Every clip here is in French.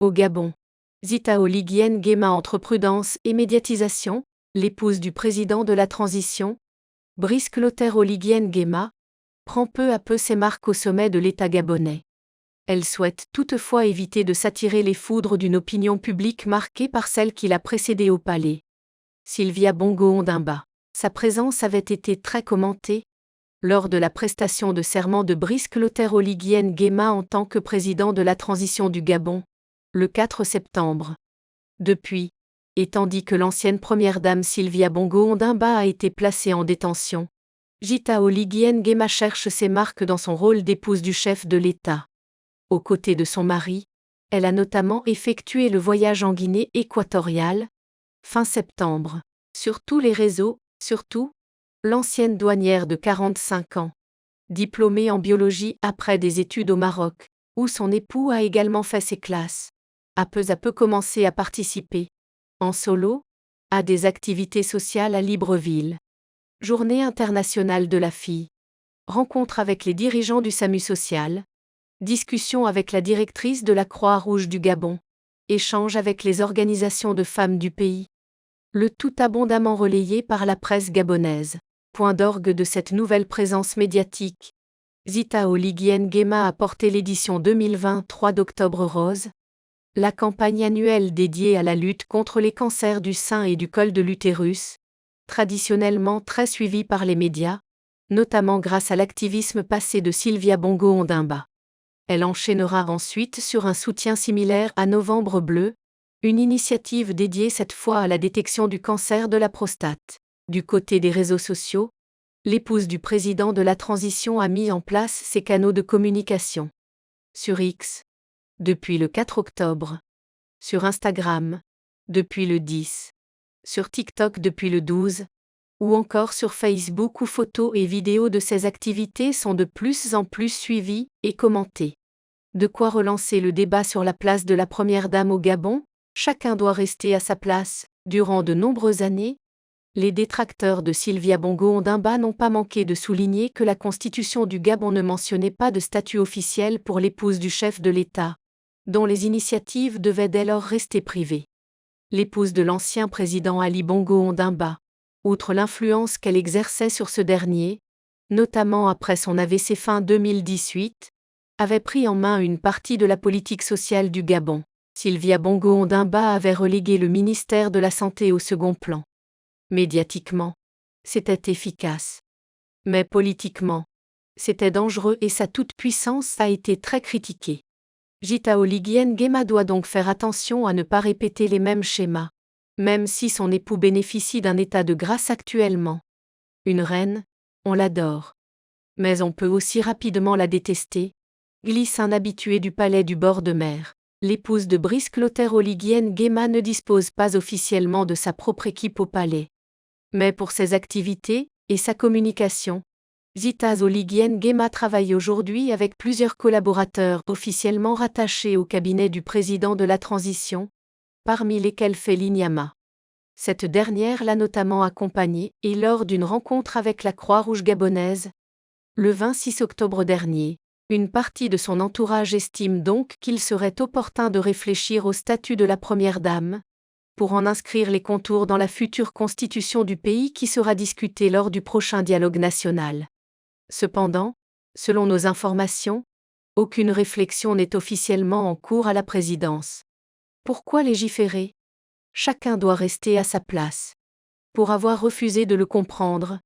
Au Gabon. Zita Oligui Nguema entre prudence et médiatisation, l'épouse du président de la transition, Brice Clotaire Oligui Nguema, prend peu à peu ses marques au sommet de l'État gabonais. Elle souhaite toutefois éviter de s'attirer les foudres d'une opinion publique marquée par celle qui l'a précédée au palais. Sylvia Bongo Ondimba. Sa présence avait été très commentée lors de la prestation de serment de Brice Clotaire Oligui Nguema en tant que président de la transition du Gabon, le 4 septembre. Depuis, et tandis que l'ancienne première dame Sylvia Bongo Ondimba a été placée en détention, Zita Oligui Nguema cherche ses marques dans son rôle d'épouse du chef de l'État. Aux côtés de son mari, elle a notamment effectué le voyage en Guinée équatoriale, fin septembre. Sur tous les réseaux, surtout, l'ancienne douanière de 45 ans, diplômée en biologie après des études au Maroc, où son époux a également fait ses classes, a peu à peu commencé à participer, en solo, à des activités sociales à Libreville. Journée internationale de la fille. Rencontre avec les dirigeants du SAMU social. Discussion avec la directrice de la Croix-Rouge du Gabon. Échange avec les organisations de femmes du pays. Le tout abondamment relayé par la presse gabonaise. Point d'orgue de cette nouvelle présence médiatique. Zita Oligui Nguema a porté l'édition 2023 d'Octobre Rose, la campagne annuelle dédiée à la lutte contre les cancers du sein et du col de l'utérus, traditionnellement très suivie par les médias, notamment grâce à l'activisme passé de Sylvia Bongo Ondimba. Elle enchaînera ensuite sur un soutien similaire à Novembre Bleu, une initiative dédiée cette fois à la détection du cancer de la prostate. Du côté des réseaux sociaux, l'épouse du président de la transition a mis en place ses canaux de communication. Sur X, depuis le 4 octobre. Sur Instagram, depuis le 10. Sur TikTok depuis le 12. Ou encore sur Facebook où photos et vidéos de ses activités sont de plus en plus suivies et commentées. De quoi relancer le débat sur la place de la première dame au Gabon? Chacun doit rester à sa place. Durant de nombreuses années, les détracteurs de Sylvia Bongo Ondimba n'ont pas manqué de souligner que la constitution du Gabon ne mentionnait pas de statut officiel pour l'épouse du chef de l'État, dont les initiatives devaient dès lors rester privées. L'épouse de l'ancien président Ali Bongo Ondimba, outre l'influence qu'elle exerçait sur ce dernier, notamment après son AVC fin 2018, avait pris en main une partie de la politique sociale du Gabon. Sylvia Bongo Ondimba avait relégué le ministère de la Santé au second plan. Médiatiquement, c'était efficace. Mais politiquement, c'était dangereux et sa toute-puissance a été très critiquée. Zita Oligui Nguema doit donc faire attention à ne pas répéter les mêmes schémas, même si son époux bénéficie d'un état de grâce actuellement. Une reine, on l'adore. Mais on peut aussi rapidement la détester, glisse un habitué du palais du bord de mer. L'épouse de Brice Clotaire Oligui Nguema ne dispose pas officiellement de sa propre équipe au palais. Mais pour ses activités et sa communication, Zita Oligui Nguema travaille aujourd'hui avec plusieurs collaborateurs officiellement rattachés au cabinet du président de la transition, parmi lesquels Fely Nyama. Cette dernière l'a notamment accompagnée et lors d'une rencontre avec la Croix-Rouge gabonaise, le 26 octobre dernier, une partie de son entourage estime donc qu'il serait opportun de réfléchir au statut de la première dame, pour en inscrire les contours dans la future constitution du pays qui sera discutée lors du prochain dialogue national. Cependant, selon nos informations, aucune réflexion n'est officiellement en cours à la présidence. Pourquoi légiférer? Chacun doit rester à sa place. Pour avoir refusé de le comprendre,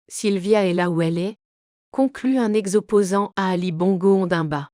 Sylvia est là où elle est, conclut un ex-opposant à Ali Bongo Ondimba.